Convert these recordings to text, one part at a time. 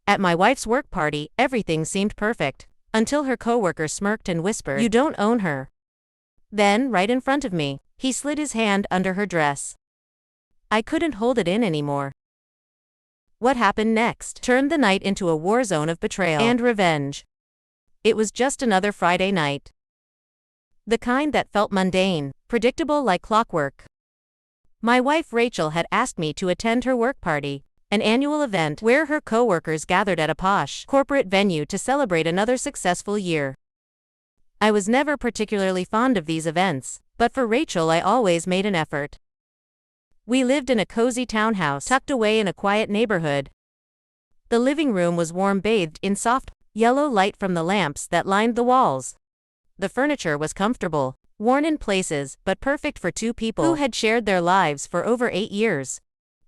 At my wife's work party, everything seemed perfect, until her coworker smirked and whispered, "You don't own her." Then, right in front of me, he slid his hand under her dress. I couldn't hold it in anymore. What happened next turned the night into a war zone of betrayal and revenge. It was just another Friday night. The kind that felt mundane, predictable like clockwork. My wife Rachel had asked me to attend her work party, an annual event where her coworkers gathered at a posh, corporate venue to celebrate another successful year. I was never particularly fond of these events, but for Rachel I always made an effort. We lived in a cozy townhouse tucked away in a quiet neighborhood. The living room was warm, bathed in soft, yellow light from the lamps that lined the walls. The furniture was comfortable, worn in places, but perfect for two people who had shared their lives for over 8 years.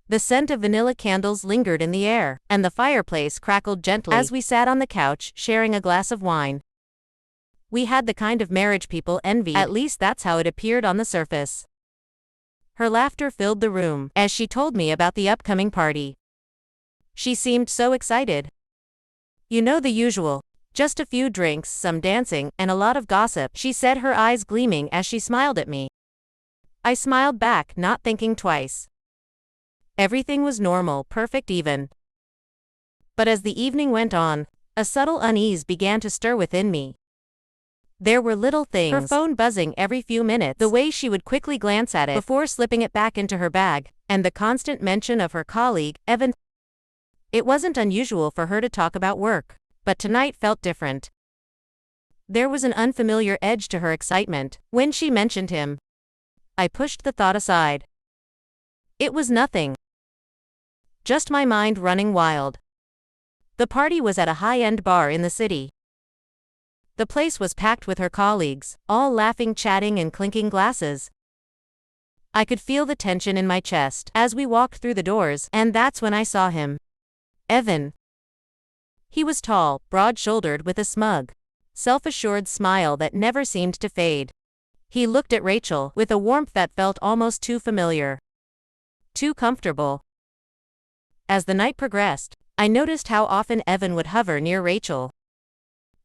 The scent of vanilla candles lingered in the air, and the fireplace crackled gently as we sat on the couch sharing a glass of wine. We had the kind of marriage people envied, at least that's how it appeared on the surface. Her laughter filled the room as she told me about the upcoming party. She seemed so excited. "You know the usual. Just a few drinks, some dancing, and a lot of gossip," she said, her eyes gleaming as she smiled at me. I smiled back, not thinking twice. Everything was normal, perfect even. But as the evening went on, a subtle unease began to stir within me. There were little things, her phone buzzing every few minutes, the way she would quickly glance at it before slipping it back into her bag, and the constant mention of her colleague, Evan. It wasn't unusual for her to talk about work, but tonight felt different. There was an unfamiliar edge to her excitement when she mentioned him. I pushed the thought aside. It was nothing. Just my mind running wild. The party was at a high-end bar in the city. The place was packed with her colleagues, all laughing, chatting, and clinking glasses. I could feel the tension in my chest as we walked through the doors, and that's when I saw him. Evan. He was tall, broad-shouldered, with a smug, self-assured smile that never seemed to fade. He looked at Rachel with a warmth that felt almost too familiar. Too comfortable. As the night progressed, I noticed how often Evan would hover near Rachel.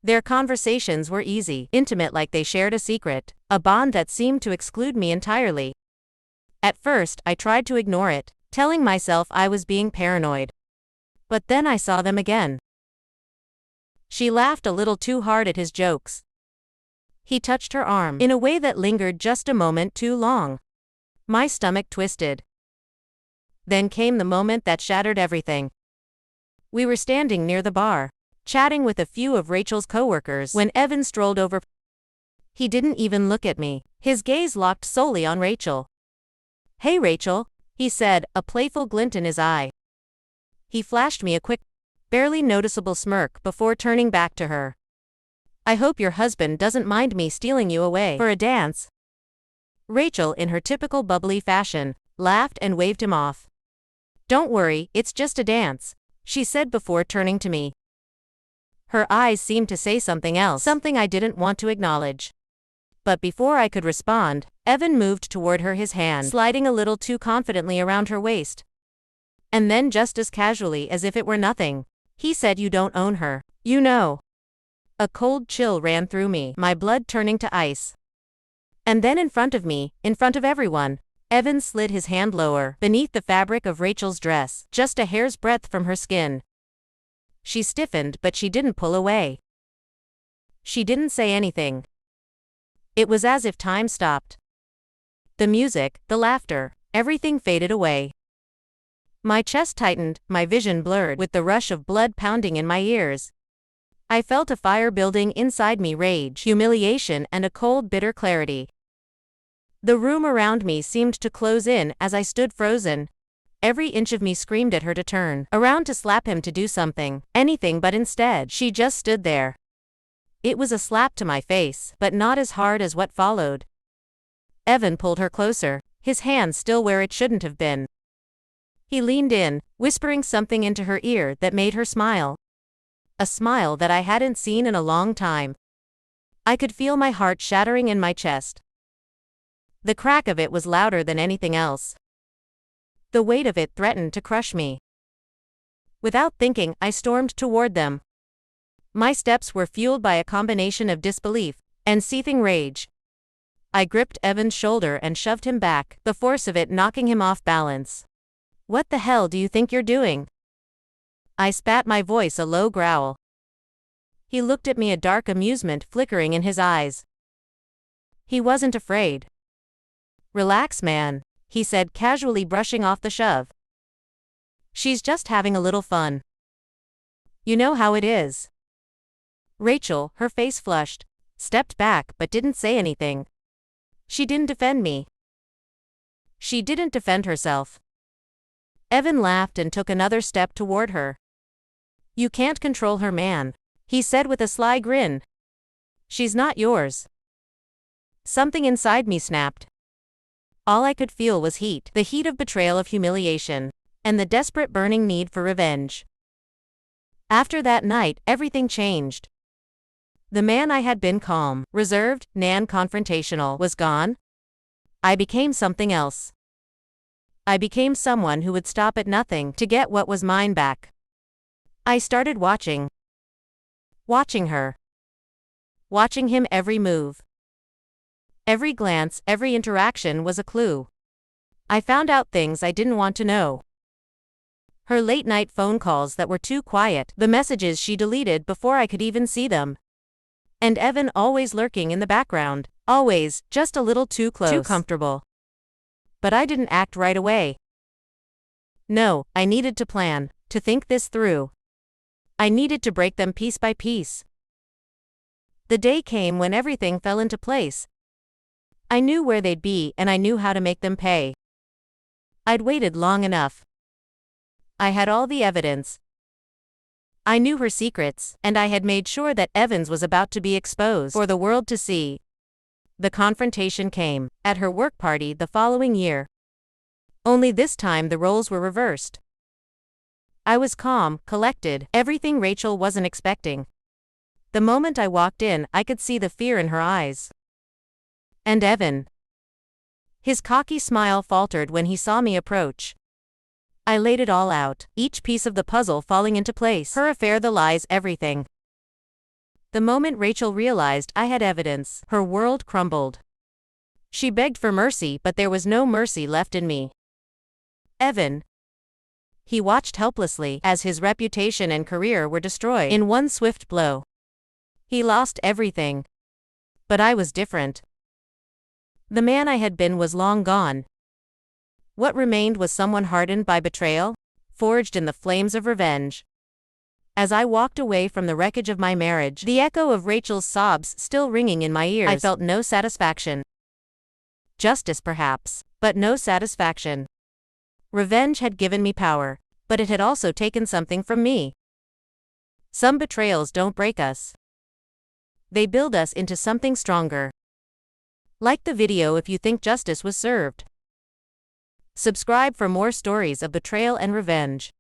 Their conversations were easy, intimate, like they shared a secret, a bond that seemed to exclude me entirely. At first, I tried to ignore it, telling myself I was being paranoid. But then I saw them again. She laughed a little too hard at his jokes. He touched her arm in a way that lingered just a moment too long. My stomach twisted. Then came the moment that shattered everything. We were standing near the bar, chatting with a few of Rachel's coworkers, when Evan strolled over. He didn't even look at me, his gaze locked solely on Rachel. "Hey Rachel," he said, a playful glint in his eye. He flashed me a quick, barely noticeable smirk before turning back to her. "I hope your husband doesn't mind me stealing you away for a dance." Rachel, in her typical bubbly fashion, laughed and waved him off. "Don't worry, it's just a dance," she said before turning to me. Her eyes seemed to say something else, something I didn't want to acknowledge. But before I could respond, Evan moved toward her, his hand sliding a little too confidently around her waist. And then, just as casually as if it were nothing, he said, "You don't own her, you know." A cold chill ran through me, my blood turning to ice. And then in front of me, in front of everyone, Evan slid his hand lower, beneath the fabric of Rachel's dress, just a hair's breadth from her skin. She stiffened, but she didn't pull away. She didn't say anything. It was as if time stopped. The music, the laughter, everything faded away. My chest tightened, my vision blurred, with the rush of blood pounding in my ears. I felt a fire building inside me, rage, humiliation, and a cold, bitter clarity. The room around me seemed to close in as I stood frozen. Every inch of me screamed at her to turn around, to slap him, to do something, anything, but instead, she just stood there. It was a slap to my face, but not as hard as what followed. Evan pulled her closer, his hand still where it shouldn't have been. He leaned in, whispering something into her ear that made her smile. A smile that I hadn't seen in a long time. I could feel my heart shattering in my chest. The crack of it was louder than anything else. The weight of it threatened to crush me. Without thinking, I stormed toward them. My steps were fueled by a combination of disbelief and seething rage. I gripped Evan's shoulder and shoved him back, the force of it knocking him off balance. "What the hell do you think you're doing?" I spat, my voice a low growl. He looked at me, a dark amusement flickering in his eyes. He wasn't afraid. "Relax, man," he said, casually brushing off the shove. "She's just having a little fun. You know how it is." Rachel, her face flushed, stepped back but didn't say anything. She didn't defend me. She didn't defend herself. Evan laughed and took another step toward her. "You can't control her, man," he said with a sly grin. "She's not yours." Something inside me snapped. All I could feel was heat, the heat of betrayal, of humiliation, and the desperate burning need for revenge. After that night, everything changed. The man I had been calm, reserved, non-confrontational was gone. I became something else. I became someone who would stop at nothing to get what was mine back. I started watching. Watching her. Watching him, every move. Every glance, every interaction was a clue. I found out things I didn't want to know. Her late-night phone calls that were too quiet, the messages she deleted before I could even see them. And Evan always lurking in the background, always, just a little too close. Too comfortable. But I didn't act right away. No, I needed to plan, to think this through. I needed to break them piece by piece. The day came when everything fell into place. I knew where they'd be, and I knew how to make them pay. I'd waited long enough. I had all the evidence. I knew her secrets, and I had made sure that Evans was about to be exposed for the world to see. The confrontation came at her work party the following year. Only this time the roles were reversed. I was calm, collected, everything Rachel wasn't expecting. The moment I walked in, I could see the fear in her eyes. And Evan. His cocky smile faltered when he saw me approach. I laid it all out, each piece of the puzzle falling into place. Her affair, the lies, everything. The moment Rachel realized I had evidence, her world crumbled. She begged for mercy, but there was no mercy left in me. Evan. He watched helplessly as his reputation and career were destroyed in one swift blow. He lost everything. But I was different. The man I had been was long gone. What remained was someone hardened by betrayal, forged in the flames of revenge. As I walked away from the wreckage of my marriage, the echo of Rachel's sobs still ringing in my ears, I felt no satisfaction. Justice perhaps, but no satisfaction. Revenge had given me power, but it had also taken something from me. Some betrayals don't break us. They build us into something stronger. Like the video if you think justice was served. Subscribe for more stories of betrayal and revenge.